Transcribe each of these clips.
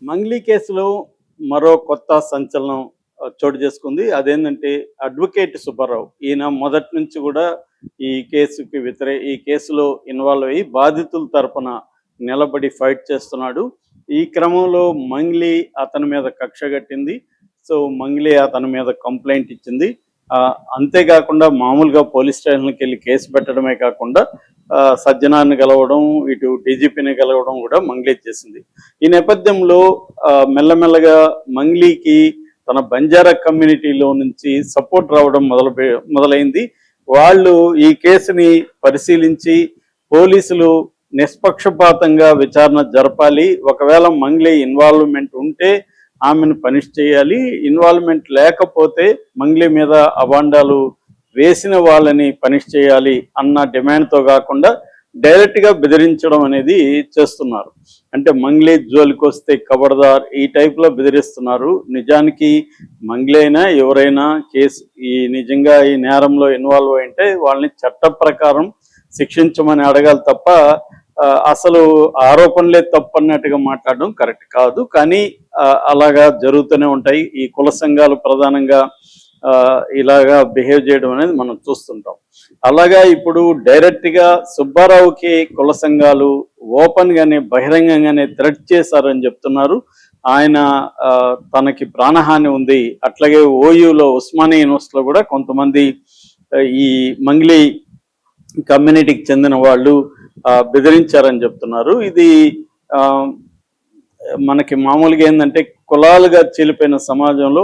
మంగ్లీ కేసులో మరో కొత్త సంచలనం చోటు చేసుకుంది. అదేంటంటే అడ్వకేట్ సుబ్బారావు. ఈయన మొదటి నుంచి కూడా ఈ కేసులో ఇన్వాల్వ్ అయ్యి బాధితుల తరపున నిలబడి ఫైట్ చేస్తున్నాడు. ఈ క్రమంలో మంగ్లీ అతని మీద కక్ష కట్టింది. సో మంగ్లీ అతని మీద కంప్లైంట్ ఇచ్చింది. అంతేకాకుండా మామూలుగా పోలీస్ స్టేషన్కి వెళ్ళి కేసు పెట్టడమే కాకుండా సజ్జనాన్ని కలవడం, ఇటు డీజీపీని కలవడం కూడా మంగ్లీ చేసింది. ఈ నేపథ్యంలో మెల్లమెల్లగా మంగ్లీకి తన బంజారా కమ్యూనిటీలో నుంచి సపోర్ట్ రావడం మొదలైంది. వాళ్ళు ఈ కేసుని పరిశీలించి పోలీసులు నిష్పక్షపాతంగా విచారణ జరపాలి, ఒకవేళ మంగ్లీ ఇన్వాల్వ్మెంట్ ఉంటే ఆమెను పనిష్ చేయాలి, ఇన్వాల్వ్మెంట్ లేకపోతే మంగ్లీ మీద అబాండాలు వేసిన వాళ్ళని పనిష్ చేయాలి అన్న డిమాండ్తో కాకుండా డైరెక్ట్గా బెదిరించడం అనేది చేస్తున్నారు. అంటే మంగ్లీ జోలికి వస్తే ఖబర్దార్ ఈ టైప్లో బెదిరిస్తున్నారు. నిజానికి మంగ్లీ అయినా ఎవరైనా నిజంగా ఈ నేరంలో ఇన్వాల్వ్ అయింటే వాళ్ళని చట్ట ప్రకారం శిక్షించమని అడగాలి తప్ప అసలు ఆరోపణలే తప్పన్నట్టుగా మాట్లాడడం కరెక్ట్ కాదు. కానీ అలాగా జరుగుతూనే ఉంటాయి. ఈ కుల సంఘాలు ప్రధానంగా ఇలాగా బిహేవ్ చేయడం అనేది మనం చూస్తుంటాం. అలాగా ఇప్పుడు డైరెక్ట్గా సుబ్బారావుకి కుల సంఘాలు ఓపెన్గానే బహిరంగంగానే థ్రెట్ చేశారని చెప్తున్నారు. ఆయన తనకి ప్రాణహాని ఉంది, అట్లాగే ఓయూలో ఉస్మానియా యూనివర్సిటీలో కూడా కొంతమంది ఈ మంగ్లీ కమ్యూనిటీకి చెందిన వాళ్ళు బెదిరించారని చెప్తున్నారు. ఇది మనకి మామూలుగా ఏంటంటే కులాలుగా చీలిపోయిన సమాజంలో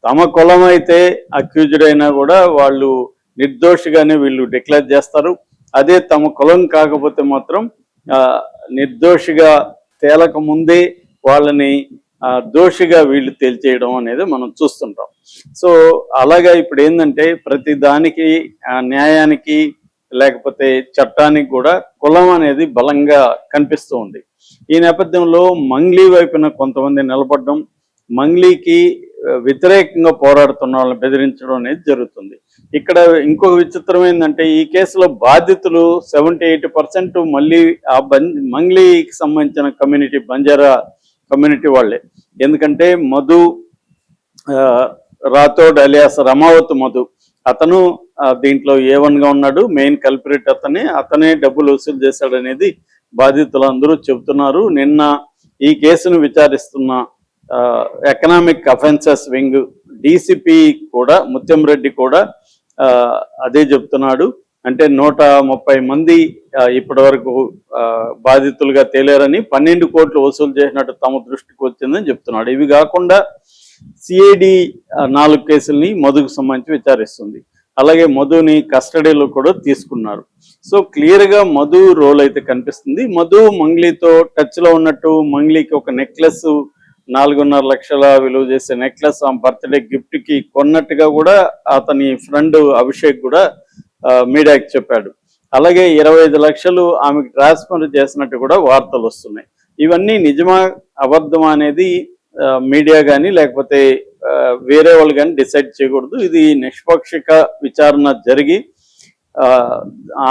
తమ కులం అయితే అక్యూజ్డ్ అయినా కూడా వాళ్ళు నిర్దోషిగానే వీళ్ళు డిక్లేర్ చేస్తారు. అదే తమ కులం కాకపోతే మాత్రం నిర్దోషిగా తేలక ముందే వాళ్ళని దోషిగా వీళ్ళు తేల్చేయడం అనేది మనం చూస్తుంటాం. సో అలాగా ఇప్పుడు ఏంటంటే ప్రతి దానికి న్యాయానికి లేకపోతే చట్టానికి కూడా కులం అనేది బలంగా కనిపిస్తూ ఉంది. ఈ నేపథ్యంలో మంగ్లీ వైపున కొంతమంది నిలబడడం, మంగ్లీకి వ్యతిరేకంగా పోరాడుతున్న వాళ్ళని బెదిరించడం అనేది జరుగుతుంది. ఇక్కడ ఇంకొక విచిత్రం ఏంటంటే ఈ కేసులో బాధితులు 78% మళ్ళీ మంగ్లీకి సంబంధించిన కమ్యూనిటీ, బంజారా కమ్యూనిటీ వాళ్ళే. ఎందుకంటే మధు రాథోడ్ అలియాస్ రమావత్ మధు, అతను దీంట్లో A1గా ఉన్నాడు, మెయిన్ కల్పరేట్ అతనే డబ్బులు వసూలు చేశాడనేది బాధితులందరూ చెబుతున్నారు. నిన్న ఈ కేసును విచారిస్తున్న ఎకనామిక్ అఫెన్సెస్ వింగ్ డీసీపీ కూడా ముత్యం రెడ్డి కూడా అదే చెప్తున్నాడు. అంటే 130 మంది ఇప్పటి వరకు బాధితులుగా తేలారని, 12 కోట్లు వసూలు చేసినట్టు తమ దృష్టికి వచ్చిందని చెప్తున్నాడు. ఇవి కాకుండా సిఐడి 4 కేసుల్ని మధుకు సంబంధించి విచారిస్తుంది. అలాగే మధుని కస్టడీలో కూడా తీసుకున్నారు. సో క్లియర్గా మధు రోల్ అయితే కనిపిస్తుంది. మధు మంగ్లీతో టచ్లో ఉన్నట్టు, మంగ్లీకి ఒక నెక్లెస్ 4.5 లక్షల విలువ చేసే నెక్లెస్ ఆ బర్త్డే గిఫ్ట్కి కొన్నట్టుగా కూడా అతని ఫ్రెండ్ అభిషేక్ కూడా మీడియాకి చెప్పాడు. అలాగే 25 లక్షలు ఆమెకు ట్రాన్స్ఫర్ చేసినట్టు కూడా వార్తలు వస్తున్నాయి. ఇవన్నీ నిజమా అబద్ధమా అనేది మీడియా కానీ లేకపోతే వేరే వాళ్ళు కానీ డిసైడ్ చేయకూడదు. ఇది నిష్పక్షిక విచారణ జరిగి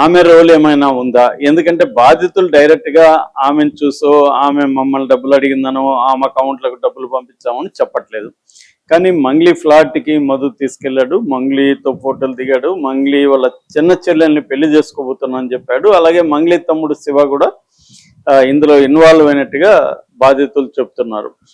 ఆమె రోల్ ఏమైనా ఉందా, ఎందుకంటే బాధితులు డైరెక్ట్గా ఆమెను చూసో ఆమె మమ్మల్ని డబ్బులు అడిగిందనో ఆమె అకౌంట్లకు డబ్బులు పంపించామని చెప్పట్లేదు. కానీ మంగ్లీ ఫ్లాట్కి మధు తీసుకెళ్ళాడు, మంగ్లీతో ఫోటోలు దిగాడు, మంగ్లీ వాళ్ళ చిన్న చెల్లెల్ని పెళ్లి చేసుకోబోతున్నా అని చెప్పాడు. అలాగే మంగ్లీ తమ్ముడు శివ కూడా ఇందులో ఇన్వాల్వ్ అయినట్టుగా బాధితులు చెప్తున్నారు.